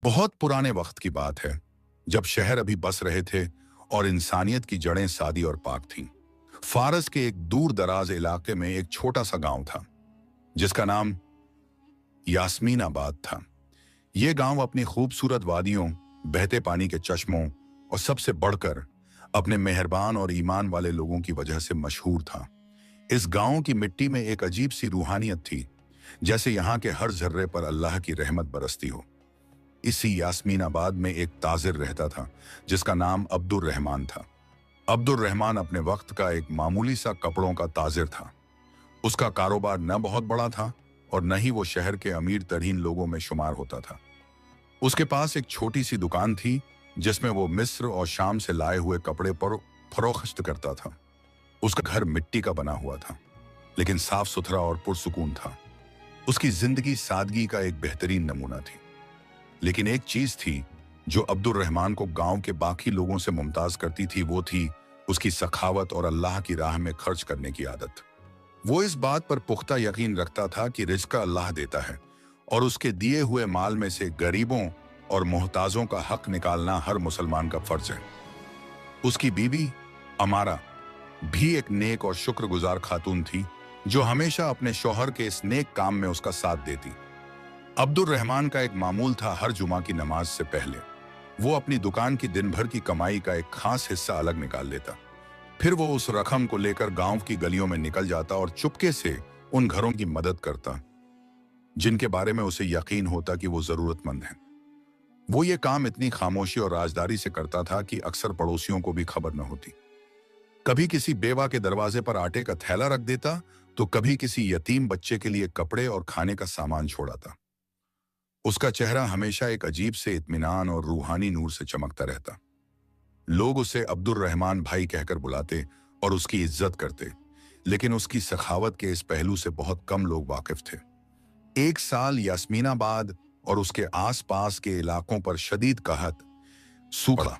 बहुत पुराने वक्त की बात है, जब शहर अभी बस रहे थे और इंसानियत की जड़ें सादी और पाक थीं। फारस के एक दूर दराज इलाके में एक छोटा सा गांव था, जिसका नाम यास्मीनाबाद था। यह गांव अपनी खूबसूरत वादियों, बहते पानी के चश्मों और सबसे बढ़कर अपने मेहरबान और ईमान वाले लोगों की वजह से मशहूर था। इस गांव की मिट्टी में एक अजीब सी रूहानियत थी, जैसे यहाँ के हर जर्रे पर अल्लाह की रहमत बरसती हो। इसी यास्मीनाबाद में एक ताजिर रहता था, जिसका नाम अब्दुर रहमान था। अब्दुर रहमान अपने वक्त का एक मामूली सा कपड़ों का ताजिर था। उसका कारोबार न बहुत बड़ा था और न ही वो शहर के अमीर तरीन लोगों में शुमार होता था। उसके पास एक छोटी सी दुकान थी, जिसमें वो मिस्र और शाम से लाए हुए कपड़े पर फरोख्त करता था। उसका घर मिट्टी का बना हुआ था, लेकिन साफ सुथरा और पुरसुकून था। उसकी जिंदगी सादगी का एक बेहतरीन नमूना थी। लेकिन एक चीज थी जो अब्दुर रहमान को गांव के बाकी लोगों से मुमताज करती थी, वो थी उसकी सखावत और अल्लाह की राह में खर्च करने की आदत। वो इस बात पर पुख्ता यकीन रखता था कि रिज़्क़ अल्लाह देता है और उसके दिए हुए माल में से गरीबों और मोहताजों का हक निकालना हर मुसलमान का फर्ज है। उसकी बीवी अमारा भी एक नेक और शुक्रगुजार खातून थी, जो हमेशा अपने शौहर के इस नेक काम में उसका साथ देती। अब्दुर रहमान का एक मामूल था, हर जुमा की नमाज से पहले वो अपनी दुकान की दिन भर की कमाई का एक खास हिस्सा अलग निकाल लेता। फिर वो उस रकम को लेकर गांव की गलियों में निकल जाता और चुपके से उन घरों की मदद करता जिनके बारे में उसे यकीन होता कि वो जरूरतमंद हैं। वो ये काम इतनी खामोशी और राजदारी से करता था कि अक्सर पड़ोसियों को भी खबर न होती। कभी किसी बेवा के दरवाजे पर आटे का थैला रख देता, तो कभी किसी यतीम बच्चे के लिए कपड़े और खाने का सामान छोड़ाता। उसका चेहरा हमेशा एक अजीब से इत्मीनान और रूहानी नूर से चमकता रहता। लोग उसे अब्दुर रहमान भाई कहकर बुलाते और उसकी इज्जत करते, लेकिन उसकी सखावत के इस पहलू से बहुत कम लोग वाकिफ थे। एक साल यास्मीनाबाद और उसके आसपास के इलाकों पर शदीद कहत सूखा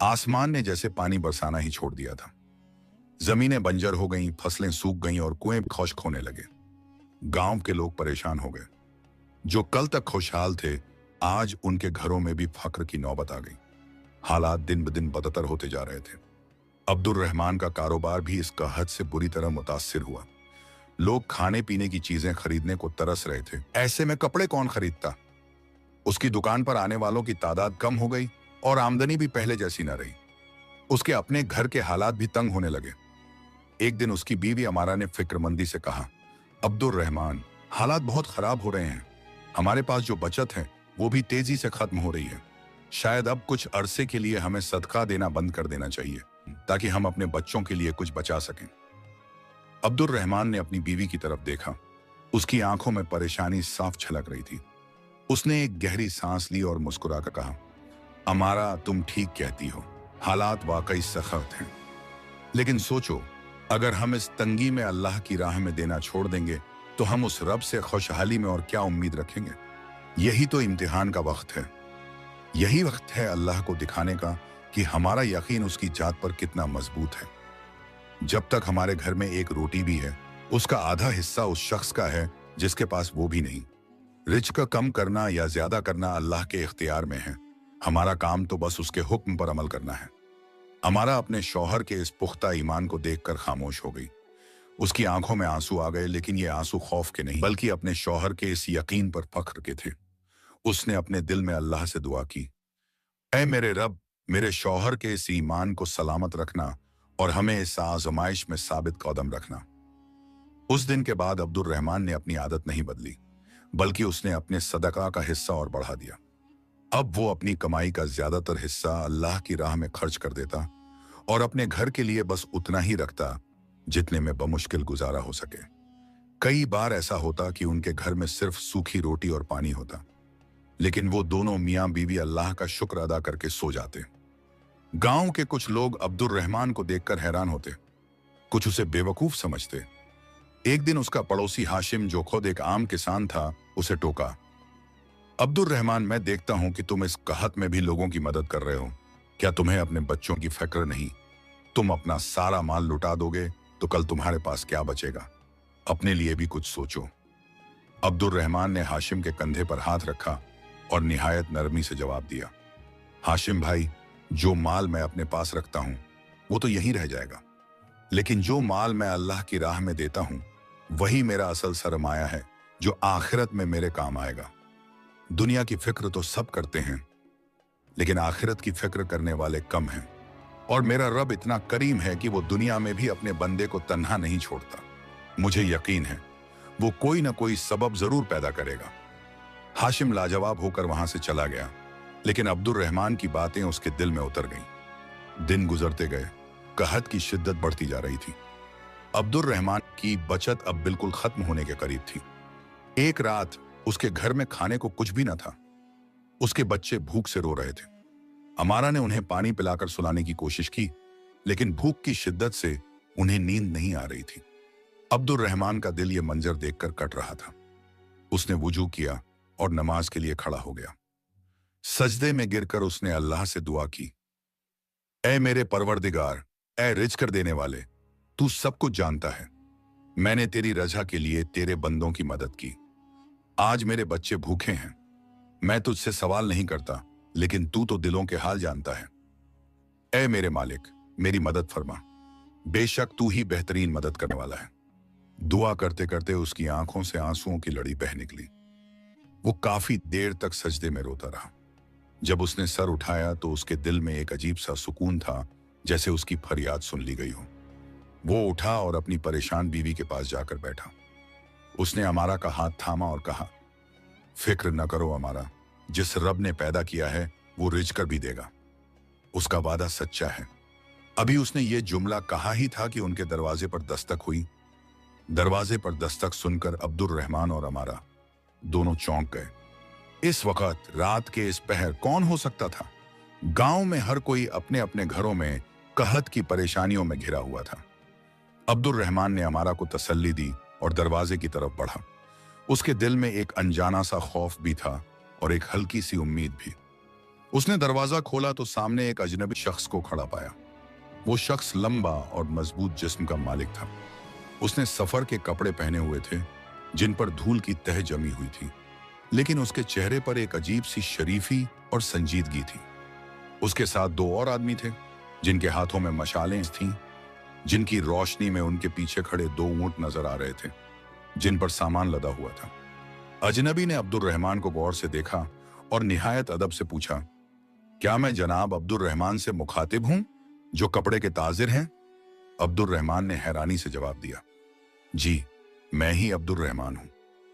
आसमान ने जैसे पानी बरसाना ही छोड़ दिया था। जमीनें बंजर हो गईं, फसलें सूख गईं और कुएं खुश्क होने लगे। गांव के लोग परेशान हो गए। जो कल तक खुशहाल थे, आज उनके घरों में भी फक्र की नौबत आ गई। हालात दिन ब दिन बदतर होते जा रहे थे। अब्दुर रहमान का कारोबार भी इस कहत से बुरी तरह मुतासिर हुआ। लोग खाने पीने की चीजें खरीदने को तरस रहे थे। ऐसे में कपड़े कौन खरीदता? उसकी दुकान पर आने वालों की तादाद कम हो गई और आमदनी भी पहले जैसी न रही। उसके अपने घर के हालात भी तंग होने लगे। एक दिन उसकी बीवी अमारा ने फिक्रमंदी से कहा, अब्दुर रहमान, हालात बहुत खराब हो रहे हैं। हमारे पास जो बचत है वो भी तेजी से खत्म हो रही है। शायद अब कुछ अरसे के लिए हमें सदका देना बंद कर देना चाहिए, ताकि हम अपने बच्चों के लिए कुछ बचा सकें। अब्दुर रहमान ने अपनी बीवी की तरफ देखा। उसकी आंखों में परेशानी साफ झलक रही थी। उसने एक गहरी सांस ली और मुस्कुराकर कहा, अमारा, तुम ठीक कहती हो, हालात वाकई सख्त हैं। लेकिन सोचो, अगर हम इस तंगी में अल्लाह की राह में देना छोड़ देंगे, तो हम उस रब से खुशहाली में और क्या उम्मीद रखेंगे? यही तो इम्तिहान का वक्त है। यही वक्त है अल्लाह को दिखाने का कि हमारा यकीन उसकी जात पर कितना मजबूत है। जब तक हमारे घर में एक रोटी भी है, उसका आधा हिस्सा उस शख्स का है जिसके पास वो भी नहीं। रिज़्क़ कम करना या ज्यादा करना अल्लाह के इख्तियार में है। हमारा काम तो बस उसके हुक्म पर अमल करना है। अमारा अपने शौहर के इस पुख्ता ईमान को देखकर खामोश हो गई। उसकी आंखों में आंसू आ गए, लेकिन ये आंसू खौफ के नहीं, बल्कि अपने शौहर के इस यकीन पर फख्र के थे। उसने अपने दिल में अल्लाह से दुआ की, ऐ मेरे रब, मेरे शौहर के इस ईमान को सलामत रखना और हमें इस आजमाइश में साबित कदम रखना। उस दिन के बाद अब्दुर रहमान ने अपनी आदत नहीं बदली, बल्कि उसने अपने सदका का हिस्सा और बढ़ा दिया। अब वो अपनी कमाई का ज्यादातर हिस्सा अल्लाह की राह में खर्च कर देता और अपने घर के लिए बस उतना ही रखता जितने में बमुश्किल गुजारा हो सके। कई बार ऐसा होता कि उनके घर में सिर्फ सूखी रोटी और पानी होता, लेकिन वो दोनों मियां बीवी अल्लाह का शुक्र अदा करके सो जाते। गांव के कुछ लोग अब्दुर रहमान को देखकर हैरान होते, कुछ उसे बेवकूफ समझते। एक दिन उसका पड़ोसी हाशिम, जो खुद एक आम किसान था, उसे टोका, अब्दुर रहमान, मैं देखता हूं कि तुम इस कहत में भी लोगों की मदद कर रहे हो। क्या तुम्हें अपने बच्चों की फिक्र नहीं? तुम अपना सारा माल लुटा दोगे तो कल तुम्हारे पास क्या बचेगा? अपने लिए भी कुछ सोचो। अब्दुर रहमान ने हाशिम के कंधे पर हाथ रखा और निहायत नरमी से जवाब दिया, हाशिम भाई, जो माल मैं अपने पास रखता हूं वो तो यहीं रह जाएगा, लेकिन जो माल मैं अल्लाह की राह में देता हूं वही मेरा असल सरमाया है जो आखिरत में मेरे काम आएगा। दुनिया की फिक्र तो सब करते हैं, लेकिन आखिरत की फिक्र करने वाले कम हैं। और मेरा रब इतना करीम है कि वो दुनिया में भी अपने बंदे को तन्हा नहीं छोड़ता। मुझे यकीन है वो कोई ना कोई सबब जरूर पैदा करेगा। हाशिम लाजवाब होकर वहां से चला गया, लेकिन अब्दुल रहमान की बातें उसके दिल में उतर गईं। दिन गुजरते गए, कहत की शिद्दत बढ़ती जा रही थी। अब्दुल रहमान की बचत अब बिल्कुल खत्म होने के करीब थी। एक रात उसके घर में खाने को कुछ भी न था। उसके बच्चे भूख से रो रहे थे। अमारा ने उन्हें पानी पिलाकर सुलाने की कोशिश की, लेकिन भूख की शिद्दत से उन्हें नींद नहीं आ रही थी। अब्दुल रहमान का दिल ये मंजर देखकर कट रहा था। उसने वुजू किया और नमाज के लिए खड़ा हो गया। सजदे में गिरकर उसने अल्लाह से दुआ की, ऐ मेरे परवरदिगार, ऐ रिज़्क़ देने वाले, तू सब कुछ जानता है। मैंने तेरी रजा के लिए तेरे बंदों की मदद की। आज मेरे बच्चे भूखे हैं। मैं तुझसे सवाल नहीं करता, लेकिन तू तो दिलों के हाल जानता है। ऐ मेरे मालिक, मेरी मदद फरमा। बेशक तू ही बेहतरीन मदद करने वाला है। दुआ करते करते उसकी आंखों से आंसुओं की लड़ी बह निकली। वो काफी देर तक सजदे में रोता रहा। जब उसने सर उठाया तो उसके दिल में एक अजीब सा सुकून था, जैसे उसकी फरियाद सुन ली गई हो। वो उठा और अपनी परेशान बीवी के पास जाकर बैठा। उसने अमारा का हाथ थामा और कहा, फिक्र न करो अमारा, जिस रब ने पैदा किया है वो रिज़्क़ भी देगा। उसका वादा सच्चा है। अभी उसने ये जुमला कहा ही था कि उनके दरवाजे पर दस्तक हुई। दरवाजे पर दस्तक सुनकर अब्दुल रहमान और अमारा दोनों चौंक गए। इस वक्त रात के इस पहर कौन हो सकता था? गांव में हर कोई अपने अपने घरों में कहत की परेशानियों में घिरा हुआ था। अब्दुल रहमान ने अमारा को तसल्ली दी और दरवाजे की तरफ बढ़ा। उसके दिल में एक अनजाना सा खौफ भी था और एक हल्की सी उम्मीद भी। उसने दरवाजा खोला तो सामने एक अजनबी शख्स को खड़ा पाया। वो शख्स लंबा और मजबूत जिस्म का मालिक था। उसने सफर के कपड़े पहने हुए थे, जिन पर धूल की तह जमी हुई थी, लेकिन उसके चेहरे पर एक अजीब सी शरीफी और संजीदगी थी। उसके साथ दो और आदमी थे, जिनके हाथों में मशालें थीं, जिनकी रोशनी में उनके पीछे खड़े दो ऊंट नजर आ रहे थे, जिन पर सामान लदा हुआ था। अजनबी ने अब्दुल रहमान को गौर से देखा और निहायत अदब से पूछा, क्या मैं जनाब अब्दुल रहमान से मुखातिब हूं, जो कपड़े के ताजिर हैं? अब्दुल रहमान ने हैरानी से जवाब दिया, जी, मैं ही अब्दुल रहमान हूं।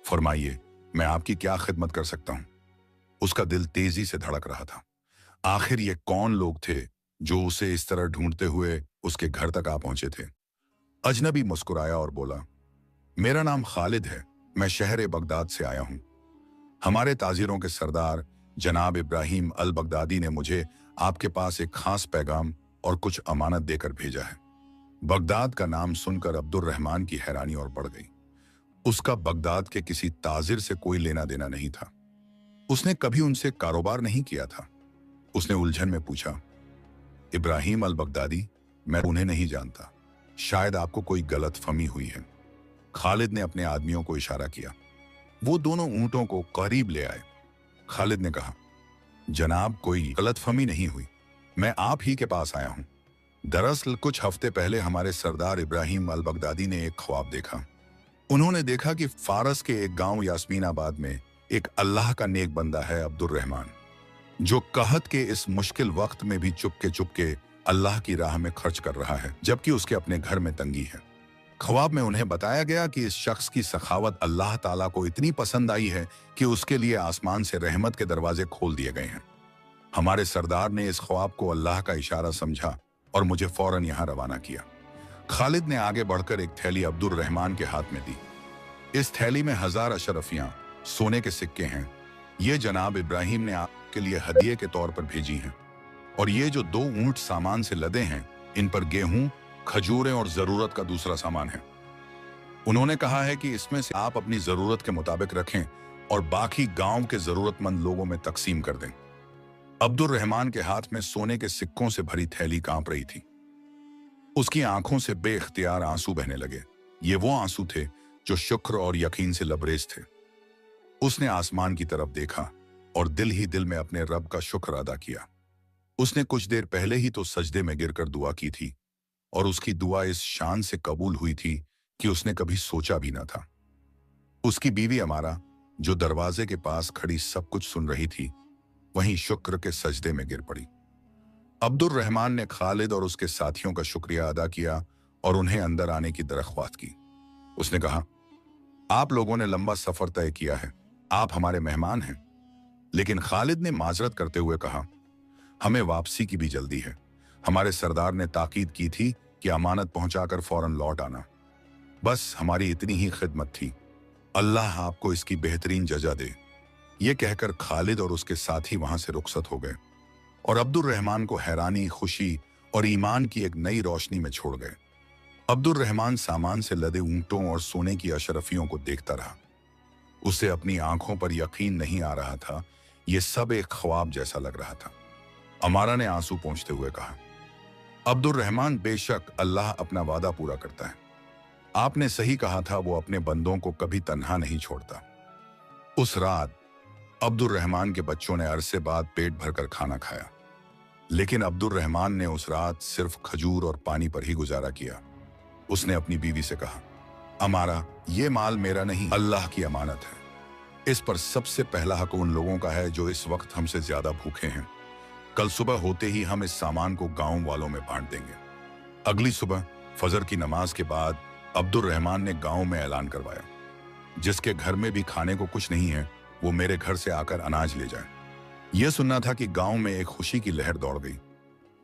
फरमाइए, मैं आपकी क्या खिदमत कर सकता हूं? उसका दिल तेजी से धड़क रहा था। आखिर ये कौन लोग थे जो उसे इस तरह ढूंढते हुए उसके घर तक आ पहुंचे थे? अजनबी मुस्कुराया और बोला, मेरा नाम खालिद है, मैं शहर बगदाद से आया हूं। हमारे ताजिरों के सरदार जनाब इब्राहिम अल बगदादी ने मुझे आपके पास एक खास पैगाम और कुछ अमानत देकर भेजा है। बगदाद का नाम सुनकर अब्दुल रहमान की हैरानी और बढ़ गई। उसका बगदाद के किसी ताजिर से कोई लेना देना नहीं था। उसने कभी उनसे कारोबार नहीं किया था। उसने उलझन में पूछा, इब्राहिम अल बगदादी? मैं उन्हें नहीं जानता, शायद आपको कोई गलतफहमी हुई है। खालिद ने अपने आदमियों को इशारा किया। वो दोनों ऊंटों को करीब ले आए। खालिद ने कहा, जनाब, कोई गलतफहमी नहीं हुई, मैं आप ही के पास आया हूं। दरअसल कुछ हफ्ते पहले हमारे सरदार इब्राहिम अल बगदादी ने एक ख्वाब देखा। उन्होंने देखा कि फारस के एक गांव यास्मीनाबाद में एक अल्लाह का नेक बंदा है, अब्दुल रहमान, जो कहत के इस मुश्किल वक्त में भी चुपके चुपके अल्लाह की राह में खर्च कर रहा है, जबकि उसके अपने घर में तंगी है। ख्वाब में उन्हें बताया गया कि इस शख्स की सखावत अल्लाह ताला को इतनी पसंद आई है कि उसके लिए आसमान से रहमत के दरवाजे खोल दिए गए हैं। हमारे सरदार ने इस ख्वाब को अल्लाह का इशारा समझा और मुझे फौरन यहाँ रवाना किया। खालिद ने आगे बढ़कर एक थैली अब्दुल रहमान के हाथ में दी। इस थैली में 1000 अशरफियां सोने के सिक्के हैं। ये जनाब इब्राहिम ने आपके लिए हदिये के तौर पर भेजी हैं। और ये जो 2 ऊंट सामान से लदे हैं, इन पर गेहूं, खजूरें और जरूरत का दूसरा सामान है। उन्होंने कहा है कि इसमें से आप अपनी जरूरत के मुताबिक रखें और बाकी गांव के जरूरतमंद लोगों में तकसीम कर दें। अब्दुल रहमान के हाथ में सोने के सिक्कों से भरी थैली कांप रही थी। उसकी आंखों से बेख्तियार आंसू बहने लगे। ये वो आंसू थे जो शुक्र और यकीन से लबरेज थे। उसने आसमान की तरफ देखा, और दिल ही दिल में अपने रब का शुक्र अदा किया। उसने कुछ देर पहले ही तो सजदे में गिरकर दुआ की थी और उसकी दुआ इस शान से कबूल हुई थी कि उसने कभी सोचा भी न था। उसकी बीवी अमारा, जो दरवाजे के पास खड़ी सब कुछ सुन रही थी, वहीं शुक्र के सजदे में गिर पड़ी। अब्दुर रहमान ने खालिद और उसके साथियों का शुक्रिया अदा किया और उन्हें अंदर आने की दरख्वास्त की। उसने कहा, आप लोगों ने लंबा सफर तय किया है, आप हमारे मेहमान हैं। लेकिन खालिद ने माजरत करते हुए कहा, हमें वापसी की भी जल्दी है। हमारे सरदार ने ताकीद की थी कि अमानत पहुंचाकर फौरन लौट आना। बस हमारी इतनी ही खिदमत थी। अल्लाह आपको इसकी बेहतरीन जजा दे। ये कहकर खालिद और उसके साथी वहां से रुखसत हो गए और अब्दुर रहमान को हैरानी, खुशी और ईमान की एक नई रोशनी में छोड़ गए। अब्दुर रहमान सामान से लदे ऊंटों और सोने की अशरफियों को देखता रहा। उसे अपनी आंखों पर यकीन नहीं आ रहा था। यह सब एक ख्वाब जैसा लग रहा था। अमारा ने आंसू पोंछते हुए कहा, अब्दुर रहमान, बेशक अल्लाह अपना वादा पूरा करता है। आपने सही कहा था, वो अपने बंदों को कभी तन्हा नहीं छोड़ता। उस रात अब्दुर रहमान के बच्चों ने अरसे बाद पेट भरकर खाना खाया, लेकिन अब्दुर रहमान ने उस रात सिर्फ खजूर और पानी पर ही गुजारा किया। उसने अपनी बीवी से कहा, अमारा, ये माल मेरा नहीं, अल्लाह की अमानत है। इस पर सबसे पहला हक उन लोगों का है जो इस वक्त हमसे ज्यादा भूखे हैं। कल सुबह होते ही हम इस सामान को गांव वालों में बांट देंगे। अगली सुबह फजर की नमाज के बाद अब्दुर रहमान ने गांव में ऐलान करवाया, जिसके घर में भी खाने को कुछ नहीं है, वो मेरे घर से आकर अनाज ले जाए। यह सुनना था कि गांव में एक खुशी की लहर दौड़ गई।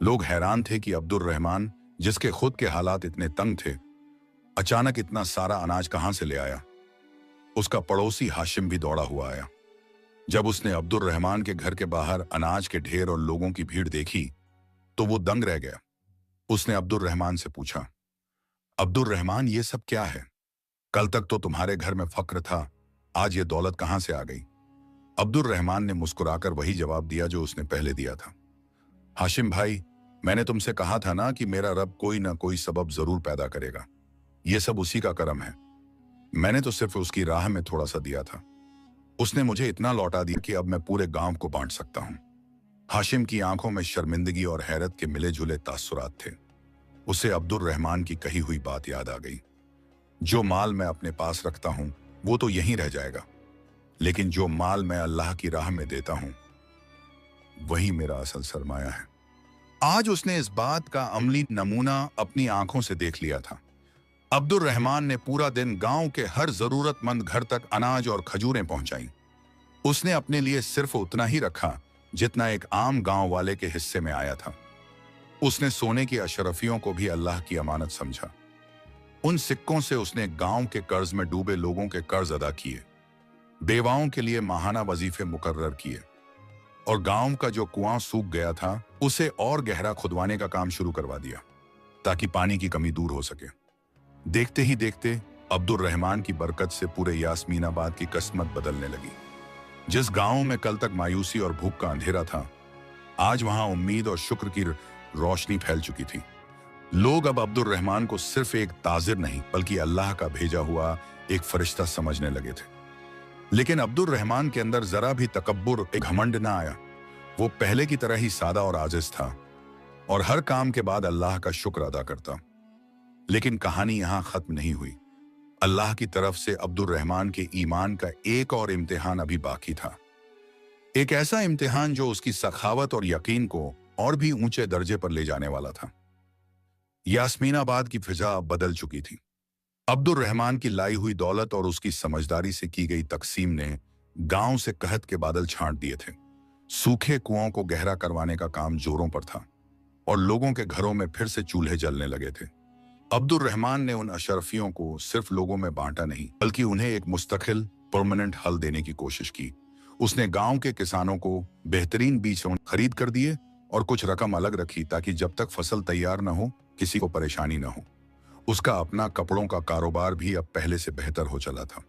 लोग हैरान थे कि अब्दुर रहमान, जिसके खुद के हालात इतने तंग थे, अचानक इतना सारा अनाज कहां से ले आया। उसका पड़ोसी हाशिम भी दौड़ा हुआ आया। जब उसने अब्दुर रहमान के घर के बाहर अनाज के ढेर और लोगों की भीड़ देखी तो वो दंग रह गया। उसने अब्दुर रहमान से पूछा, अब्दुर रहमान, ये सब क्या है? कल तक तो तुम्हारे घर में फक्र था, आज ये दौलत कहां से आ गई? अब्दुर रहमान ने मुस्कुराकर वही जवाब दिया जो उसने पहले दिया था। हाशिम भाई, मैंने तुमसे कहा था ना कि मेरा रब कोई ना कोई सबब जरूर पैदा करेगा। ये सब उसी का करम है। मैंने तो सिर्फ उसकी राह में थोड़ा सा दिया था। उसने मुझे इतना लौटा दिया कि अब मैं पूरे गांव को बांट सकता हूं। हाशिम की आंखों में शर्मिंदगी और हैरत के मिले जुले तासुरात थे। उसे अब्दुर रहमान की कही हुई बात याद आ गई, जो माल मैं अपने पास रखता हूं वो तो यहीं रह जाएगा, लेकिन जो माल मैं अल्लाह की राह में देता हूं वही मेरा असल सरमाया है। आज उसने इस बात का अमली नमूना अपनी आंखों से देख लिया था। अब्दुर रहमान ने पूरा दिन गांव के हर जरूरतमंद घर तक अनाज और खजूरें पहुंचाई। उसने अपने लिए सिर्फ उतना ही रखा जितना एक आम गांव वाले के हिस्से में आया था। उसने सोने की अशरफियों को भी अल्लाह की अमानत समझा। उन सिक्कों से उसने गांव के कर्ज में डूबे लोगों के कर्ज अदा किए, बेवाओं के लिए माहाना वजीफे मुकर्रर किए और गांव का जो कुआं सूख गया था उसे और गहरा खुदवाने का काम शुरू करवा दिया ताकि पानी की कमी दूर हो सके। देखते ही देखते अब्दुर रहमान की बरकत से पूरे यास्मीनाबाद की किस्मत बदलने लगी। जिस गांव में कल तक मायूसी और भूख का अंधेरा था, आज वहां उम्मीद और शुक्र की रोशनी फैल चुकी थी। लोग अब अब्दुर रहमान को सिर्फ एक ताजिर नहीं बल्कि अल्लाह का भेजा हुआ एक फरिश्ता समझने लगे थे। लेकिन अब्दुर रहमान के अंदर जरा भी तकब्बुर, एक घमंड ना आया। वो पहले की तरह ही सादा और आजिज था और हर काम के बाद अल्लाह का शुक्र अदा करता। लेकिन कहानी यहां खत्म नहीं हुई। अल्लाह की तरफ से अब्दुर रहमान के ईमान का एक और इम्तिहान अभी बाकी था। एक ऐसा इम्तिहान जो उसकी सखावत और यकीन को और भी ऊंचे दर्जे पर ले जाने वाला था। यास्मीनाबाद की फिजा अब बदल चुकी थी। अब्दुर रहमान की लाई हुई दौलत और उसकी समझदारी से की गई तकसीम ने गांव से कहत के बादल छांट दिए थे। सूखे कुओं को गहरा करवाने का काम जोरों पर था और लोगों के घरों में फिर से चूल्हे जलने लगे थे। अब्दुर रहमान ने उन अशरफियों को सिर्फ लोगों में बांटा नहीं बल्कि उन्हें एक मुस्तकिल परमानेंट हल देने की कोशिश की। उसने गांव के किसानों को बेहतरीन बीज खरीद कर दिए और कुछ रकम अलग रखी ताकि जब तक फसल तैयार न हो किसी को परेशानी न हो। उसका अपना कपड़ों का कारोबार भी अब पहले से बेहतर हो चला था।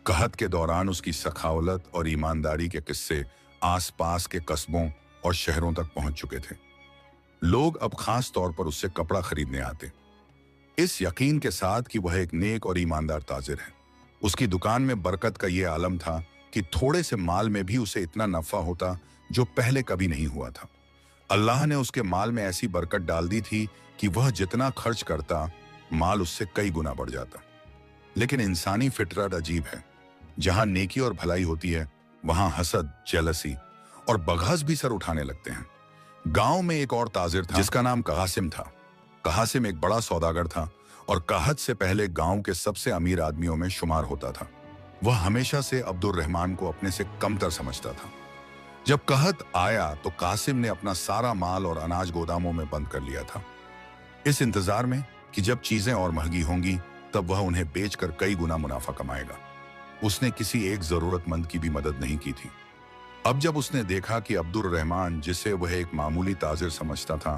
कहत के दौरान उसकी सखावत और ईमानदारी के किस्से आसपास के कस्बों और शहरों तक पहुंच चुके थे। लोग अब खास तौर पर उससे कपड़ा खरीदने आते, इस यकीन के साथ कि वह एक नेक और ईमानदार ताजिर है। उसकी दुकान में बरकत का यह आलम था कि थोड़े से माल में भी उसे इतना नफा होता जो पहले कभी नहीं हुआ था। अल्लाह ने उसके माल में ऐसी बरकत डाल दी थी कि वह जितना खर्च करता, माल उससे कई गुना बढ़ जाता। लेकिन इंसानी फितरत अजीब है। जहां नेकी और भलाई होती है, वहां हसद, जेलसी और बग़ाज़ भी सर उठाने लगते हैं। गांव में एक और ताजिर था जिसका नाम कासिम था। कासिम एक बड़ा सौदागर था और कहत से पहले गांव के सबसे अमीर आदमियों में शुमार होता था। वह हमेशा से अब्दुल रहमान को अपने से कमतर समझता था। जब कहत आया तो कासिम ने अपना सारा माल और अनाज गोदामों में बंद कर लिया था, इस इंतजार में कि जब चीजें और महंगी होंगी तब वह उन्हें बेचकर कई गुना मुनाफा कमाएगा। उसने किसी एक जरूरतमंद की भी मदद नहीं की थी। अब जब उसने देखा कि अब्दुल रहमान, जिसे वह एक मामूली ताजिर समझता था,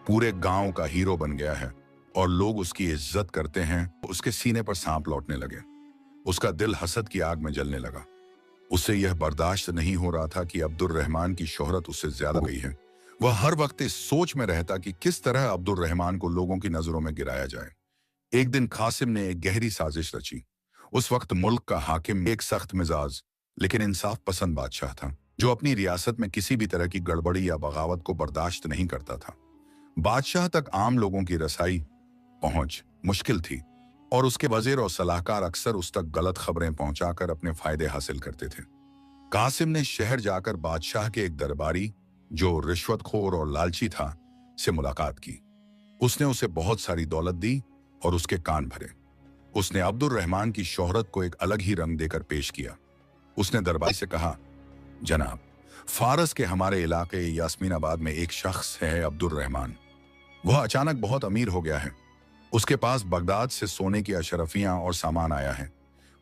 पूरे गांव का हीरो बन गया है और लोग उसकी इज्जत करते हैं, तो उसके सीने पर सांप लौटने लगे। उसका दिल हसद की आग में जलने लगा। उसे यह बर्दाश्त नहीं हो रहा था कि अब्दुल रहमान की शोहरत उससे ज्यादा गई है। वह हर वक्त इस सोच में रहता कि किस तरह अब्दुल रहमान को लोगों की नजरों में गिराया जाए। एक दिन कासिम ने एक गहरी साजिश रची। उस वक्त मुल्क का हाकिम एक सख्त मिजाज लेकिन इंसाफ पसंद बादशाह था, जो अपनी रियासत में किसी भी तरह की गड़बड़ी या बगावत को बर्दाश्त नहीं करता था। बादशाह तक आम लोगों की रसाई पहुंच मुश्किल थी और उसके वजीर और सलाहकार अक्सर उस तक गलत खबरें पहुंचाकर अपने फायदे हासिल करते थे। कासिम ने शहर जाकर बादशाह के एक दरबारी, जो रिश्वतखोर और लालची था, से मुलाकात की। उसने उसे बहुत सारी दौलत दी और उसके कान भरे। उसने अब्दुल रहमान की शोहरत को एक अलग ही रंग देकर पेश किया। उसने दरबारी से कहा, जनाब, फारस के हमारे इलाके यास्मीनाबाद में एक शख्स है अब्दुल रहमान। वह अचानक बहुत अमीर हो गया है। उसके पास बगदाद से सोने की अशरफियां और सामान आया है।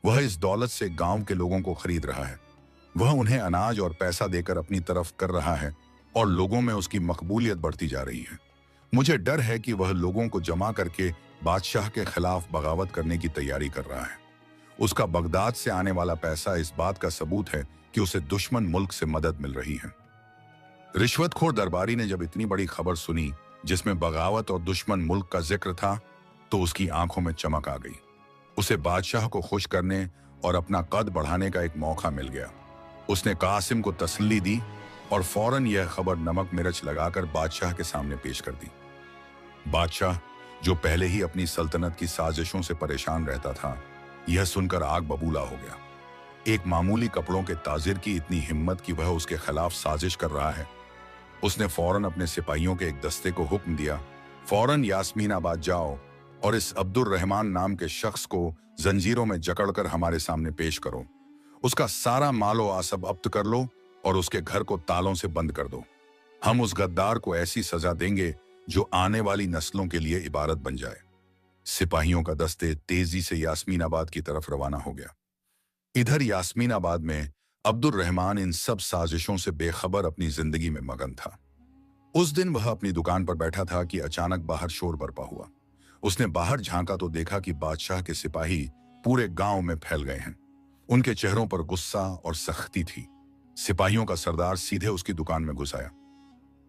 वह इस दौलत से गांव के लोगों को खरीद रहा है। वह उन्हें अनाज और पैसा देकर अपनी तरफ कर रहा है और लोगों में उसकी मकबूलियत बढ़ती जा रही है। मुझे डर है कि वह लोगों को जमा करके बादशाह के खिलाफ बगावत करने की तैयारी कर रहा है। उसका बगदाद से आने वाला पैसा इस बात का सबूत है कि उसे दुश्मन मुल्क से मदद मिल रही है। रिश्वतखोर दरबारी ने जब इतनी बड़ी खबर सुनी, जिसमें बगावत और दुश्मन मुल्क का जिक्र था, तो उसकी आंखों में चमक आ गई। उसे बादशाह को खुश करने और अपना कद बढ़ाने का एक मौका मिल गया। उसने कासिम को तसल्ली दी और फौरन यह खबर नमक मिर्च लगाकर बादशाह के सामने पेश कर दी। बादशाह, जो पहले ही अपनी सल्तनत की साजिशों से परेशान रहता था, यह सुनकर आग बबूला हो गया। एक मामूली कपड़ों के ताजिर की इतनी हिम्मत कि वह उसके खिलाफ साजिश कर रहा है। उसने फौरन अपने सिपाहियों के एक दस्ते को हुक्म दिया, फौरन यास्मीनाबाद जाओ और इस अब्दुल रहमान नाम के शख्स को जंजीरों में जकड़कर हमारे सामने पेश करो। उसका सारा मालो आसब अब्त कर लो और उसके घर को तालों से बंद कर दो। हम उस गद्दार को ऐसी सजा देंगे जो आने वाली नस्लों के लिए इबारत बन जाए। सिपाहियों का दस्ते तेजी से यास्मीनाबाद की तरफ रवाना हो गया। इधर यास्मीनाबाद में अब्दुल रहमान इन सब साजिशों से बेखबर अपनी जिंदगी में मगन था। उस दिन वह अपनी दुकान पर बैठा था कि अचानक बाहर शोर बरपा हुआ। उसने बाहर झांका तो देखा कि बादशाह के सिपाही पूरे गांव में फैल गए हैं। उनके चेहरों पर गुस्सा और सख्ती थी। सिपाहियों का सरदार सीधे उसकी दुकान में घुस आया।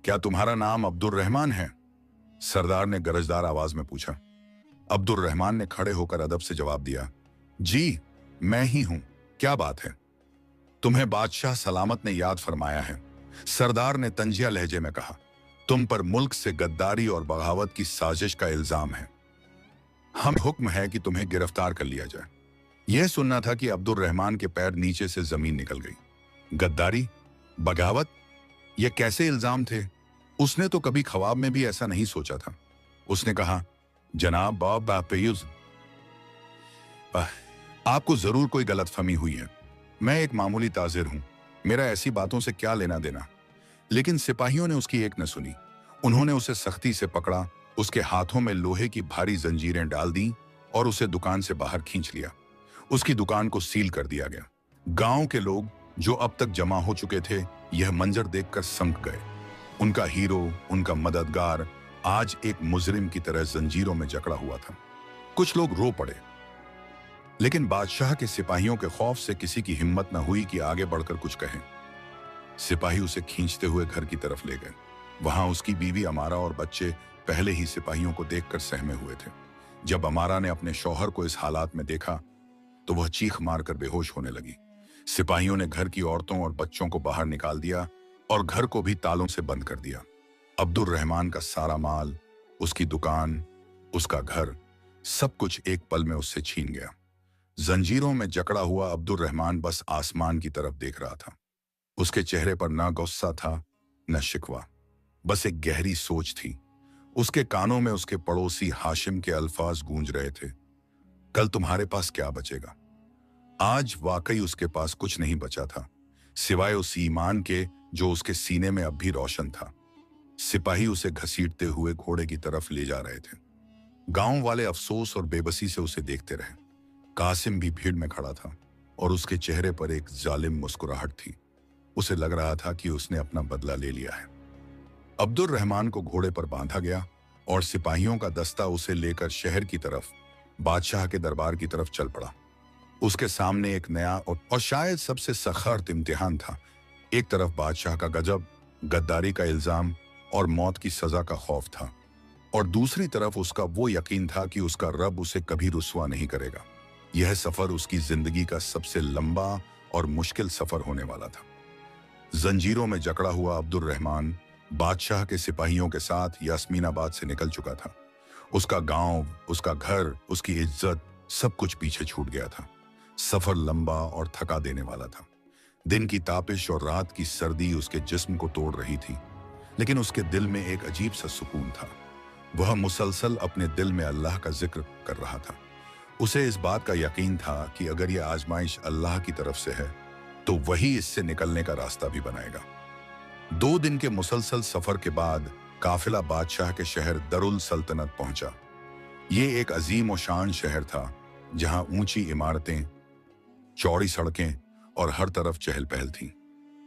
क्या तुम्हारा नाम अब्दुल रहमान है? सरदार ने गरजदार आवाज में पूछा। अब्दुल रहमान ने खड़े होकर अदब से जवाब दिया, जी मैं ही हूं, क्या बात है? तुम्हें बादशाह सलामत ने याद फरमाया है, सरदार ने तंजिया लहजे में कहा। तुम पर मुल्क से गद्दारी और बगावत की साजिश का इल्जाम है। हम हुक्म है कि तुम्हें गिरफ्तार कर लिया जाए। यह सुनना था कि अब्दुल रहमान के पैर नीचे से जमीन निकल गई। गद्दारी, बगावत, ये कैसे इल्जाम थे? उसने तो कभी ख्वाब में भी ऐसा नहीं सोचा था। उसने कहा, जनाब आपको जरूर कोई गलतफहमी हुई है। मैं एक मामूली ताजिर हूं, मेरा ऐसी बातों से क्या लेना देना। लेकिन सिपाहियों ने उसकी एक न सुनी। उन्होंने उसे सख्ती से पकड़ा, उसके हाथों में लोहे की भारी जंजीरें डाल दी और उसे दुकान से बाहर खींच लिया। उसकी दुकान को सील कर दिया गया। गांव के लोग जो अब तक जमा हो चुके थे, यह मंजर देखकर संक गए। उनका हीरो, उनका मददगार आज एक मुजरिम की तरह जंजीरों में जकड़ा हुआ था। कुछ लोग रो पड़े, लेकिन बादशाह के सिपाहियों के खौफ से किसी की हिम्मत न हुई कि आगे बढ़कर कुछ कहें। सिपाही उसे खींचते हुए घर की तरफ ले गए। वहां उसकी बीवी अमारा और बच्चे पहले ही सिपाहियों को देखकर सहमे हुए थे। जब अमारा ने अपने शौहर को इस हालात में देखा तो वह चीख मारकर बेहोश होने लगी। सिपाहियों ने घर की औरतों और बच्चों को बाहर निकाल दिया और घर को भी तालों से बंद कर दिया। अब्दुल रहमान का सारा माल, उसकी दुकान, उसका घर, सब कुछ एक पल में उससे छीन गया। जंजीरों में जकड़ा हुआ अब्दुल रहमान बस आसमान की तरफ देख रहा था। उसके चेहरे पर ना गुस्सा था, न शिकवा, बस एक गहरी सोच थी। उसके कानों में उसके पड़ोसी हाशिम के अल्फाज गूंज रहे थे, कल तुम्हारे पास क्या बचेगा। आज वाकई उसके पास कुछ नहीं बचा था, सिवाय उस ईमान के जो उसके सीने में अब भी रोशन था। सिपाही उसे घसीटते हुए घोड़े की तरफ ले जा रहे थे। गांव वाले अफसोस और बेबसी से उसे देखते रहे। कासिम भी भीड़ में खड़ा था और उसके चेहरे पर एक जालिम मुस्कुराहट थी। उसे लग रहा था कि उसने अपना बदला ले लिया है। अब्दुल रहमान को घोड़े पर बांधा गया और सिपाहियों का दस्ता उसे लेकर शहर की तरफ, बादशाह के दरबार की तरफ चल पड़ा। उसके सामने एक नया और शायद सबसे सख्त इम्तिहान था। एक तरफ बादशाह का गजब, गद्दारी का इल्जाम और मौत की सजा का खौफ था, और दूसरी तरफ उसका वो यकीन था कि उसका रब उसे कभी रुस्वा नहीं करेगा। यह सफर उसकी जिंदगी का सबसे लंबा और मुश्किल सफर होने वाला था। जंजीरों में जकड़ा हुआ अब्दुल रहमान बादशाह के सिपाहियों के साथ यास्मीनाबाद से निकल चुका था। उसका गांव, उसका घर, उसकी इज्जत, सब कुछ पीछे छूट गया था। सफर लंबा और थका देने वाला था। दिन की तापिश और रात की सर्दी उसके जिस्म को तोड़ रही थी, लेकिन उसके दिल में एक अजीब सा सुकून था। वह मुसलसल अपने दिल में अल्लाह का जिक्र कर रहा था। उसे इस बात का यकीन था कि अगर यह आजमाइश अल्लाह की तरफ से है तो वही इससे निकलने का रास्ता भी बनाएगा। 2 दिन के मुसलसल सफर के बाद काफिला बादशाह के शहर दरुल सल्तनत पहुंचा। ये एक अजीम और शान शहर था, जहां ऊंची इमारतें, चौड़ी सड़कें और हर तरफ चहल पहल थी।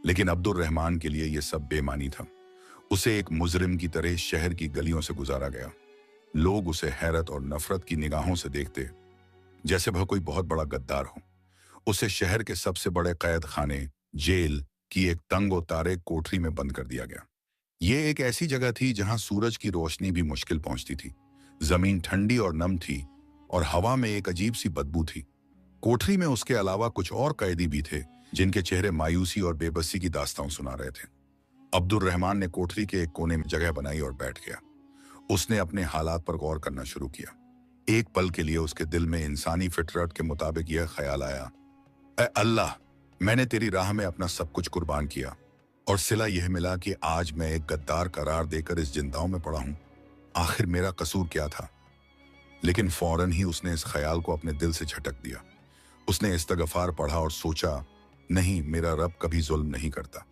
लेकिन अब्दुल रहमान के लिए यह सब बेमानी था। उसे एक मुजरिम की तरह शहर की गलियों से गुजारा गया। लोग उसे हैरत और नफरत की निगाहों से देखते, जैसे वह कोई बहुत बड़ा गद्दार हो। उसे शहर के सबसे बड़े कैद खाने, जेल की एक तंग तारे कोठरी में बंद कर दिया गया। ये एक ऐसी जगह थी जहां सूरज की रोशनी भी मुश्किल पहुंचती थी। जमीन ठंडी और नम थी और हवा में एक अजीब सी बदबू थी। कोठरी में उसके अलावा कुछ और कैदी भी थे, जिनके चेहरे मायूसी और बेबसी की दास्तान सुना रहे थे। अब्दुल रहमान ने कोठरी के एक कोने में जगह बनाई और बैठ गया। उसने अपने हालात पर गौर करना शुरू किया। एक पल के लिए उसके दिल में इंसानी फितरत के मुताबिक यह ख्याल आया, ऐ अल्लाह, मैंने तेरी राह में अपना सब कुछ कुर्बान किया और सिला यह मिला कि आज मैं एक गद्दार करार देकर इस जिंदाओं में पड़ा हूं। आखिर मेरा कसूर क्या था? लेकिन फौरन ही उसने इस ख्याल को अपने दिल से झटक दिया। उसने इस्तगफार पढ़ा और सोचा, नहीं, मेरा रब कभी जुल्म नहीं करता।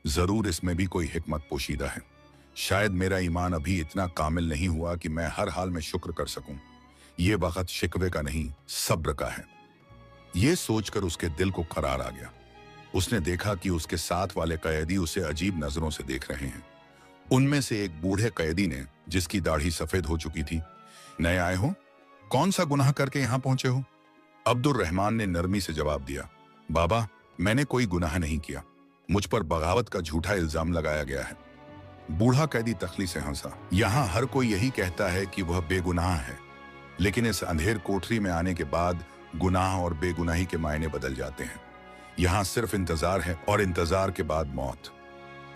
जरूर इसमें भी कोई हिकमत पोशीदा है। शायद मेरा ईमान अभी इतना कामिल नहीं हुआ कि मैं हर हाल में शुक्र कर सकूं। ये वक्त शिकवे का नहीं, सब्र का है। ये सोचकर उसके दिल को करार आ गया। उसने देखा कि उसके साथ वाले कैदी उसे अजीब नजरों से देख रहे हैं। उनमें से एक बूढ़े कैदी ने, जिसकी दाढ़ी सफेद हो चुकी थी, नए आए हो? कौन सा गुनाह करके यहां पहुंचे हो? अब्दुल रहमान ने नरमी से जवाब दिया, बाबा, मैंने कोई गुनाह नहीं किया। मुझ पर बगावत का झूठा इल्जाम लगाया गया है। बूढ़ा कैदी तखली से हंसा। यहाँ हर कोई यही कहता है कि वह बेगुनाह है, लेकिन इस अंधेर कोठरी में आने के बाद गुनाह और बेगुनाही के मायने बदल जाते हैं। यहाँ सिर्फ इंतजार है और इंतजार के बाद मौत।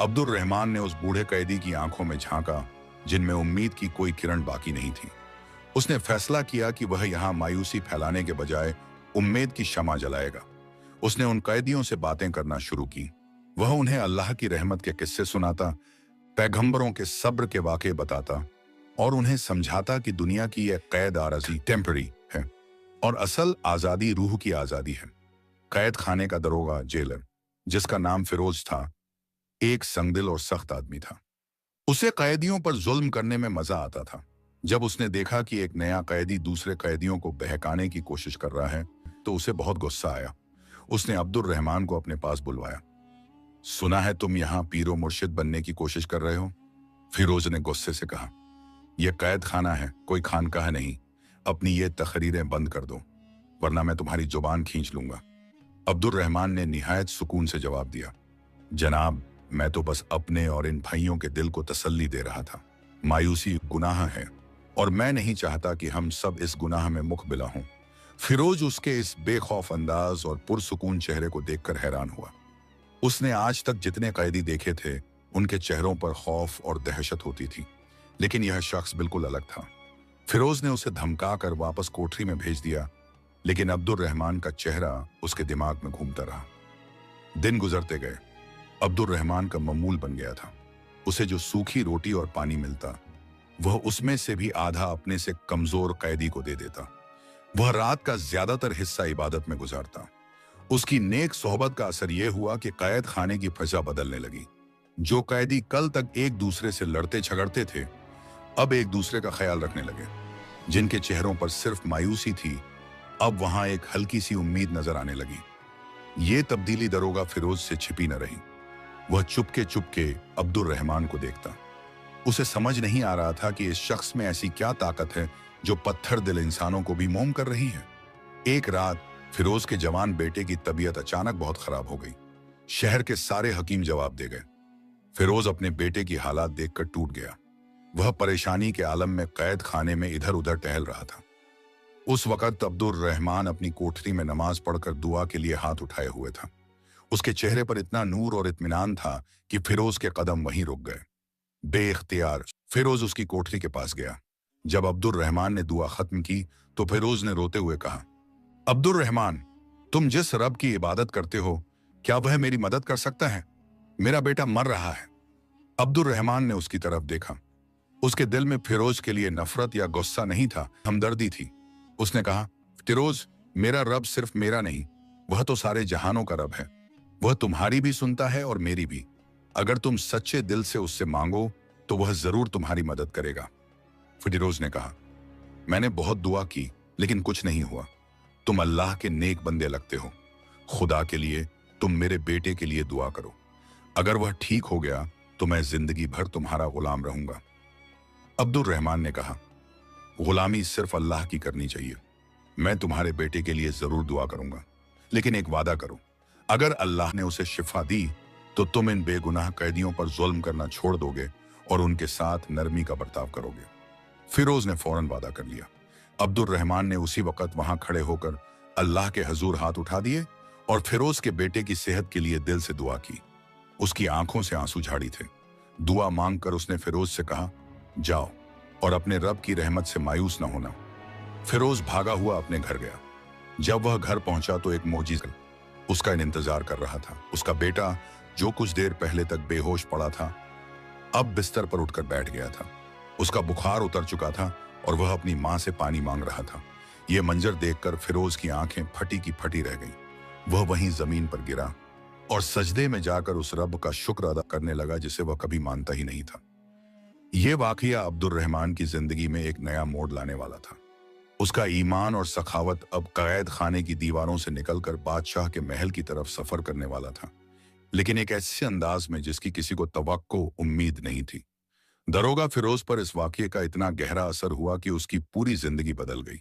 अब्दुल रहमान ने उस बूढ़े कैदी की आंखों में झांका, जिनमें उम्मीद की कोई किरण बाकी नहीं थी। उसने फैसला किया कि वह यहाँ मायूसी फैलाने के बजाय उम्मीद की शमा जलाएगा। उसने उन कैदियों से बातें करना शुरू की। वह उन्हें अल्लाह की रहमत के किस्से सुनाता, पैगंबरों के सब्र के वाक़े बताता और उन्हें समझाता कि दुनिया की यह कैद आरज़ी टेम्पररी है और असल आज़ादी रूह की आज़ादी है। कैद खाने का दरोगा, जेलर, जिसका नाम फिरोज था, एक संगदिल और सख्त आदमी था। उसे कैदियों पर जुल्म करने में मजा आता था। जब उसने देखा कि एक नया कैदी दूसरे कैदियों को बहकाने की कोशिश कर रहा है तो उसे बहुत गुस्सा आया। उसने अब्दुल रहमान को अपने पास बुलवाया। सुना है तुम यहाँ पीरो मुर्शिद बनने की कोशिश कर रहे हो? फिरोज ने गुस्से से कहा, यह कैद खाना है, कोई खानकाह नहीं। अपनी ये तकरीरें बंद कर दो, वरना मैं तुम्हारी जुबान खींच लूंगा। अब्दुल रहमान ने निहायत सुकून से जवाब दिया, जनाब, मैं तो बस अपने और इन भाइयों के दिल को तसल्ली दे रहा था। मायूसी गुनाह है और मैं नहीं चाहता कि हम सब इस गुनाह में मुखबिला हों। फिरोज उसके इस बेखौफ अंदाज और पुरसुकून चेहरे को देखकर हैरान हुआ। उसने आज तक जितने कैदी देखे थे, उनके चेहरों पर खौफ और दहशत होती थी, लेकिन यह शख्स बिल्कुल अलग था। फिरोज ने उसे धमकाकर वापस कोठरी में भेज दिया, लेकिन अब्दुल रहमान का चेहरा उसके दिमाग में घूमता रहा। दिन गुजरते गए। अब्दुल रहमान का मामूल बन गया था। उसे जो सूखी रोटी और पानी मिलता, वह उसमें से भी आधा अपने से कमजोर कैदी को दे देता। वह रात का ज्यादातर हिस्सा इबादत में गुजारता। उसकी नेक सोहबत का असर यह हुआ कि कैद खाने की फजा बदलने लगी। जो कैदी कल तक एक दूसरे से लड़ते झगड़ते थे, अब एक दूसरे का ख्याल रखने लगे। जिनके चेहरों पर सिर्फ मायूसी थी, अब वहां एक हल्की सी उम्मीद नजर आने लगी। ये तब्दीली दरोगा फिरोज से छिपी न रही। वह चुपके चुपके अब्दुल रहमान को देखता। उसे समझ नहीं आ रहा था कि इस शख्स में ऐसी क्या ताकत है जो पत्थर दिल इंसानों को भी मोम कर रही है। एक रात फिरोज के जवान बेटे की तबीयत अचानक बहुत खराब हो गई। शहर के सारे हकीम जवाब दे गए। फिरोज अपने बेटे की हालात देखकर टूट गया। वह परेशानी के आलम में कैद खाने में इधर उधर टहल रहा था। उस वक्त अब्दुल रहमान अपनी कोठरी में नमाज पढ़कर दुआ के लिए हाथ उठाए हुए था। उसके चेहरे पर इतना नूर और इत्मीनान था कि फिरोज के कदम वहीं रुक गए। बेइख्तियार फिरोज उसकी कोठरी के पास गया। जब अब्दुल रहमान ने दुआ खत्म की तो फिरोज ने रोते हुए कहा, अब्दुल रहमान, तुम जिस रब की इबादत करते हो, क्या वह मेरी मदद कर सकता है? मेरा बेटा मर रहा है। अब्दुल रहमान ने उसकी तरफ देखा। उसके दिल में फिरोज के लिए नफरत या गुस्सा नहीं था, हमदर्दी थी। उसने कहा, फिरोज, मेरा रब सिर्फ मेरा नहीं, वह तो सारे जहानों का रब है। वह तुम्हारी भी सुनता है और मेरी भी। अगर तुम सच्चे दिल से उससे मांगो तो वह जरूर तुम्हारी मदद करेगा। फिरोज ने कहा, मैंने बहुत दुआ की लेकिन कुछ नहीं हुआ। तुम अल्लाह के नेक बंदे लगते हो। खुदा के लिए तुम मेरे बेटे के लिए दुआ करो। अगर वह ठीक हो गया तो मैं जिंदगी भर तुम्हारा गुलाम रहूंगा। अब्दुल रहमान ने कहा, गुलामी सिर्फ अल्लाह की करनी चाहिए। मैं तुम्हारे बेटे के लिए जरूर दुआ करूंगा, लेकिन एक वादा करो, अगर अल्लाह ने उसे शिफा दी तो तुम इन बेगुनाह कैदियों पर जुल्म करना छोड़ दोगे और उनके साथ नरमी का बर्ताव करोगे। फिरोज ने फौरन वादा कर लिया। अब्दुल रहमान ने उसी वक्त वहां खड़े होकर अल्लाह के हजूर हाथ उठा दिए और फिरोज के बेटे की सेहत के लिए दिल से दुआ की। उसकी आंखों से आंसू झाड़ी थे। दुआ मांगकर उसने फिरोज से कहा, जाओ और अपने रब की रहमत से मायूस न होना। फिरोज भागा हुआ अपने घर गया। जब वह घर पहुंचा तो एक मोजिज़ा उसका इंतजार कर रहा था। उसका बेटा, जो कुछ देर पहले तक बेहोश पड़ा था, अब बिस्तर पर उठकर बैठ गया था। उसका बुखार उतर चुका था और वह अपनी मां से पानी मांग रहा था। यह मंजर देखकर फिरोज की आंखें फटी की फटी रह गईं। वह वहीं जमीन पर गिरा और सजदे में जाकर उस रब का शुक्र अदा करने लगा जिसे वह कभी मानता ही नहीं था। यह वाकया अब्दुल रहमान की जिंदगी में एक नया मोड़ लाने वाला था। उसका ईमान और सखावत अब कैद खाने की दीवारों से निकलकर बादशाह के महल की तरफ सफर करने वाला था, लेकिन एक ऐसे अंदाज में जिसकी किसी को तवक्को उम्मीद नहीं थी। दरोगा फिरोज पर इस वाकये का इतना गहरा असर हुआ कि उसकी पूरी जिंदगी बदल गई।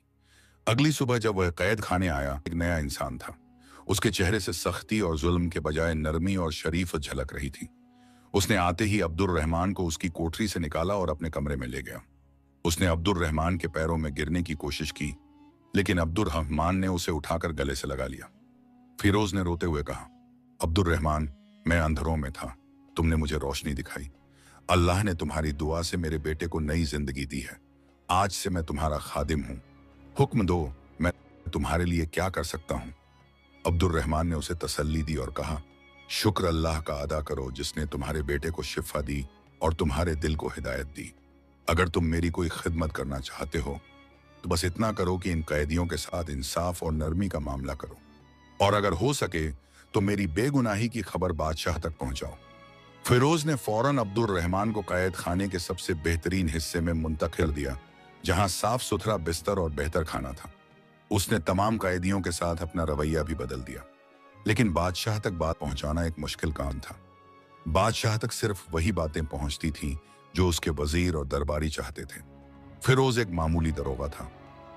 अगली सुबह जब वह कैद खाने आया, एक नया इंसान था। उसके चेहरे से सख्ती और जुल्म के बजाय नरमी और शरीफ झलक रही थी। उसने आते ही अब्दुल रहमान को उसकी कोठरी से निकाला और अपने कमरे में ले गया। उसने अब्दुल रहमान के पैरों में गिरने की कोशिश की, लेकिन अब्दुल रहमान ने उसे उठाकर गले से लगा लिया। फिरोज ने रोते हुए कहा, अब्दुल रहमान, मैं अंधेरों में था, तुमने मुझे रोशनी दिखाई। अल्लाह ने तुम्हारी दुआ से मेरे बेटे को नई जिंदगी दी है। आज से मैं तुम्हारा खादिम हूं। हुक्म दो, मैं तुम्हारे लिए क्या कर सकता हूं? अब्दुल रहमान ने उसे तसल्ली दी और कहा, शुक्र अल्लाह का अदा करो जिसने तुम्हारे बेटे को शिफा दी और तुम्हारे दिल को हिदायत दी। अगर तुम मेरी कोई खिदमत करना चाहते हो तो बस इतना करो कि इन कैदियों के साथ इंसाफ और नरमी का मामला करो, और अगर हो सके तो मेरी बेगुनाही की खबर बादशाह तक पहुंचाओ। फिरोज ने फौरन अब्दुल रहमान को कैद खाने के सबसे बेहतरीन हिस्से में मुंतकिल दिया, जहां साफ सुथरा बिस्तर और बेहतर खाना था। उसने तमाम कैदियों के साथ अपना रवैया भी बदल दिया, लेकिन बादशाह तक बात पहुंचाना एक मुश्किल काम था। बादशाह तक सिर्फ वही बातें पहुंचती थीं जो उसके वजीर और दरबारी चाहते थे। फिरोज एक मामूली दरोगा था।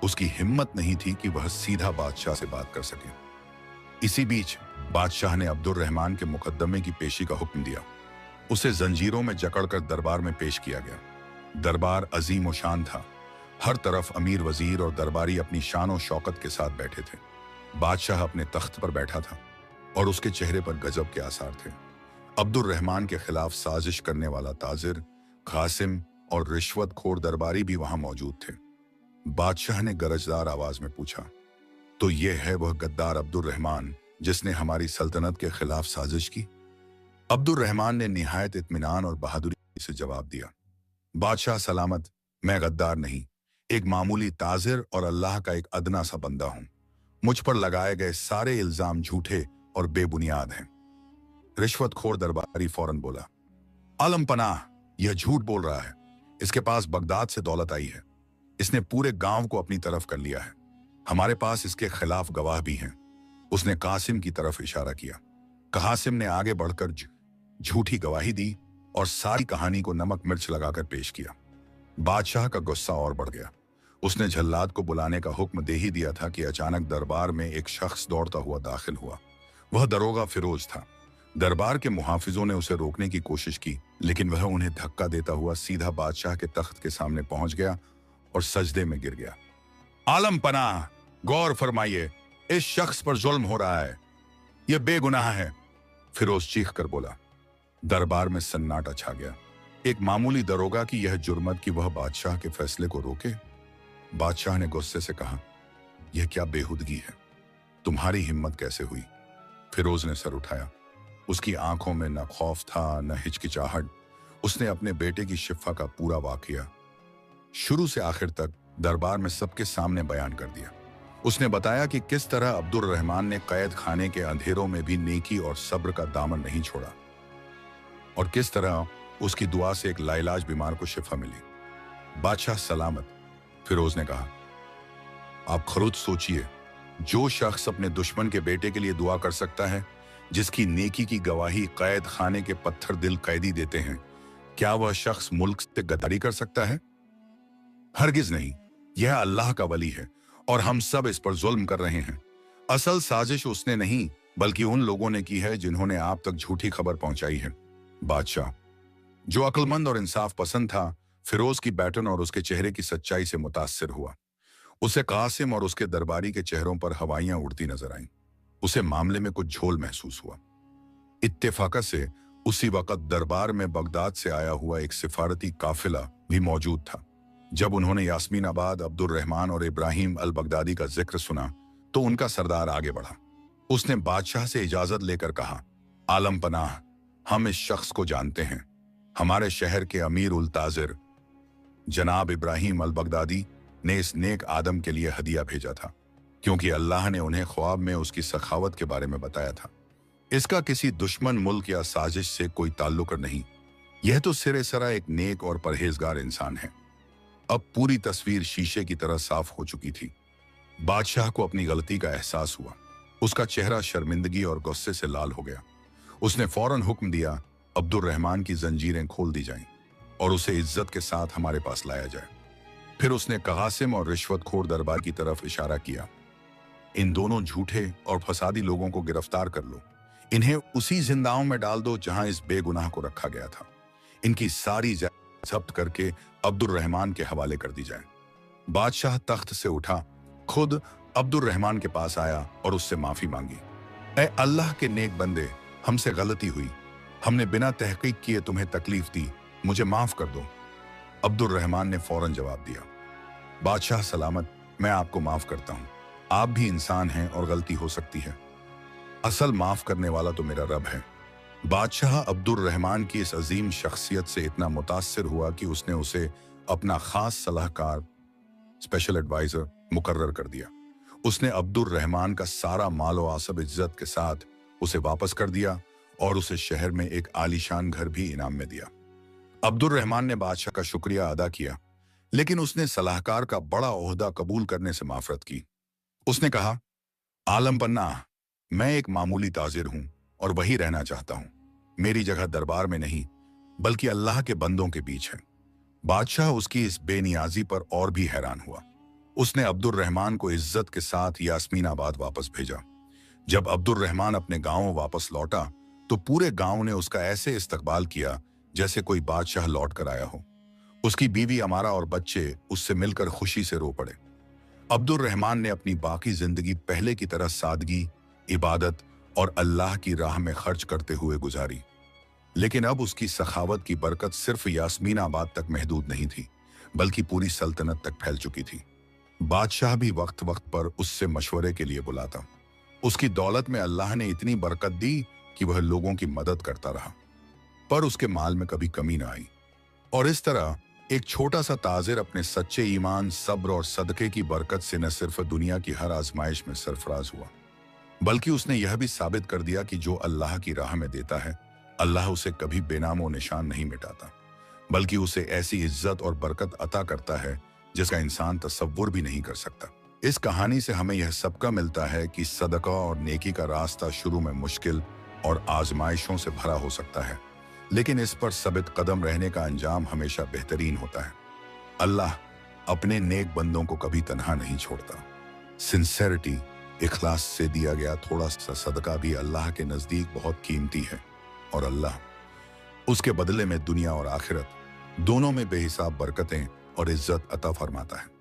उसकी हिम्मत नहीं थी कि वह सीधा बादशाह से बात कर सके। इसी बीच बादशाह ने अब्दुल रहमान के मुकदमे की पेशी का हुक्म दिया। उसे जंजीरों में जकड़कर दरबार में पेश किया गया। दरबार अजीम और शान था। हर तरफ अमीर वजीर और दरबारी अपनी शान और शौकत के साथ बैठे थे। बादशाह अपने तख्त पर बैठा था और उसके चेहरे पर गजब के आसार थे। अब्दुल रहमान के खिलाफ साजिश करने वाला ताजिर, कासिम और रिश्वतखोर दरबारी भी वहां मौजूद थे। बादशाह ने गरजदार आवाज में पूछा, तो ये है वह गद्दार अब्दुल रहमान जिसने हमारी सल्तनत के खिलाफ साजिश की? अब्दुल रहमान ने निहायत इत्मीनान और बहादुरी से जवाब दिया, बादशाह सलामत, मैं गद्दार नहीं, एक मामूली ताजिर और अल्लाह का एक अदना सा बंदा हूं। मुझ पर लगाए गए सारे इल्जाम झूठे और बेबुनियाद हैं। रिश्वतखोर दरबारी फौरन बोला, आलम पनाह, यह झूठ बोल रहा है। इसके पास बगदाद से दौलत आई है। इसने पूरे गांव को अपनी तरफ कर लिया है। हमारे पास इसके खिलाफ गवाह भी हैं। उसने कासिम की तरफ इशारा किया। कासिम ने आगे बढ़कर झूठी गवाही दी और सारी कहानी को नमक मिर्च लगाकर पेश किया। बादशाह का गुस्सा और बढ़ गया। उसने जल्लाद को बुलाने का हुक्म दे ही दिया था कि अचानक दरबार में एक शख्स दौड़ता हुआ दाखिल हुआ। वह दरोगा फिरोज था। दरबार के मुहाफिजों ने उसे रोकने की कोशिश की, लेकिन वह उन्हें धक्का देता हुआ सीधा बादशाह के तख्त के सामने पहुंच गया और सजदे में गिर गया। आलम पनाह, गौर फरमाइए, इस शख्स पर जुल्म हो रहा है, यह बेगुनाह है, फिरोज चीख कर बोला। दरबार में सन्नाटा छा गया। एक मामूली दरोगा की यह जुर्मत कि वह बादशाह के फैसले को रोके। बादशाह ने गुस्से से कहा, यह क्या बेहुदगी है, तुम्हारी हिम्मत कैसे हुई? फिरोज ने सर उठाया। उसकी आंखों में न खौफ था न हिचकिचाहट। उसने अपने बेटे की शिफा का पूरा वाकया शुरू से आखिर तक दरबार में सबके सामने बयान कर दिया। उसने बताया कि किस तरह अब्दुल रहमान ने कैद खाने के अंधेरों में भी नेकी और सब्र का दामन नहीं छोड़ा और किस तरह उसकी दुआ से एक लाइलाज बीमार को शिफा मिली। बादशाह सलामत, फिरोज ने कहा, आप खुद सोचिए, जो शख्स अपने दुश्मन के बेटे के लिए दुआ कर सकता है, जिसकी नेकी की गवाही कैद खाने के पत्थर दिल कैदी देते हैं, क्या वह शख्स मुल्क से गद्दारी कर सकता है? हरगिज नहीं। यह अल्लाह का वली है और हम सब इस पर जुल्म कर रहे हैं। असल साजिश उसने नहीं बल्कि उन लोगों ने की है जिन्होंने आप तक झूठी खबर पहुंचाई है। बादशाह, जो अक्लमंद और इंसाफ पसंद था, फिरोज की बैटन और उसके चेहरे की सच्चाई से मुतासिर हुआ। उसे कासिम और उसके दरबारी के चेहरों पर हवाइयां उड़ती नजर आईं। उसे मामले में कुछ झोल महसूस हुआ। इत्तेफाक से उसी वक्त दरबार में बगदाद से आया हुआ एक सिफारती काफिला भी मौजूद था। जब उन्होंने यास्मीनाबाद, अब्दुल रहमान और इब्राहिम अल बगदादी का जिक्र सुना तो उनका सरदार आगे बढ़ा। उसने बादशाह से इजाजत लेकर कहा, आलम पनाह, हम इस शख्स को जानते हैं। हमारे शहर के अमीर उल ताजिर जनाब इब्राहिम अल बगदादी ने इस नेक आदम के लिए हदिया भेजा था, क्योंकि अल्लाह ने उन्हें ख्वाब में उसकी सखावत के बारे में बताया था। इसका किसी दुश्मन मुल्क या साजिश से कोई ताल्लुक नहीं। यह तो सिरे सरा एक नेक और परहेजगार इंसान है। अब पूरी तस्वीर शीशे की तरह साफ हो चुकी थी। बादशाह को अपनी गलती का एहसास हुआ। उसका चेहरा शर्मिंदगी और गुस्से से लाल हो गया। उसने फौरन हुक्म दिया, अब्दुल रहमान की जंजीरें खोल दी जाएं और उसे इज्जत के साथ हमारे पास लाया जाए। फिर उसने कासिम और रिश्वतखोर दरबार की तरफ इशारा किया, इन दोनों झूठे और फसादी लोगों को गिरफ्तार कर लो। इन्हें उसी जिंदाओं में डाल दो जहां इस बेगुनाह को रखा गया था। इनकी सारी जब्त करके अब्दुल रहमान के हवाले कर दी जाए। बादशाह तख्त से उठा, खुद अब्दुल रहमान के पास आया और उससे माफी मांगी। ऐ अल्लाह के नेक बंदे, हमसे गलती हुई। हमने बिना तहकीक किए तुम्हें तकलीफ दी, मुझे माफ कर दो। अब्दुल रहमान ने फौरन जवाब दिया, बादशाह सलामत, मैं आपको माफ करता हूं। आप भी इंसान हैं और गलती हो सकती है। असल माफ करने वाला तो मेरा रब है। बादशाह अब्दुल रहमान की इस अजीम शख्सियत से इतना मुतासिर हुआ कि उसने उसे अपना खास सलाहकार, स्पेशल एडवाइजर मुकर्रर कर दिया। उसने अब्दुल रहमान का सारा मालो आसब इज्जत के साथ उसे वापस कर दिया और उसे शहर में एक आलीशान घर भी इनाम में दिया। अब्दुल रहमान ने बादशाह का शुक्रिया अदा किया, लेकिन उसने सलाहकार का बड़ा ओहदा कबूल करने से माफरत की। उसने कहा, आलम पन्ना, मैं एक मामूली ताजिर हूं और वही रहना चाहता हूं। मेरी जगह दरबार में नहीं बल्कि अल्लाह के बंदों के बीच है। बादशाह उसकी इस बेनियाजी पर और भी हैरान हुआ। उसने अब्दुल रहमान को इज्जत के साथ यास्मीनाबाद वापस भेजा। जब अब्दुल रहमान अपने गांव वापस लौटा तो पूरे गांव ने उसका ऐसे इस्तकबाल किया जैसे कोई बादशाह लौट कर आया हो। उसकी बीवी अमारा और बच्चे उससे मिलकर खुशी से रो पड़े। अब्दुल रहमान ने अपनी बाकी जिंदगी पहले की तरह सादगी, इबादत और अल्लाह की राह में खर्च करते हुए गुजारी। लेकिन अब उसकी सखावत की बरकत सिर्फ यास्मीनाबाद तक महदूद नहीं थी, बल्कि पूरी सल्तनत तक फैल चुकी थी। बादशाह भी वक्त वक्त पर उससे मशवरे के लिए बुलाता। उसकी दौलत में अल्लाह ने इतनी बरकत दी कि वह लोगों की मदद करता रहा, पर उसके माल में कभी कमी ना आई। और इस तरह एक छोटा सा ताजिर अपने सच्चे ईमान, सब्र और सदके की बरकत से न सिर्फ दुनिया की हर आजमाइश में सरफराज हुआ, बल्कि उसने यह भी साबित कर दिया कि जो अल्लाह की राह में देता है, अल्लाह उसे कभी बेनामो निशान नहीं मिटाता, बल्कि उसे ऐसी इज्जत और बरकत अता करता है जिसका इंसान तसव्वुर भी नहीं कर सकता। इस कहानी से हमें यह सबका मिलता है कि सदका और नेकी का रास्ता शुरू में मुश्किल और आजमाइशों से भरा हो सकता है, लेकिन इस पर साबित कदम रहने का अंजाम हमेशा बेहतरीन होता है। अल्लाह अपने नेक बंदों को कभी तन्हा नहीं छोड़ता। सिंसेरिटी, इखलास से दिया गया थोड़ा सा सदका भी अल्लाह के नजदीक बहुत कीमती है, और अल्लाह उसके बदले में दुनिया और आखिरत दोनों में बेहिसाब बरकतें और इज्जत अता फरमाता है।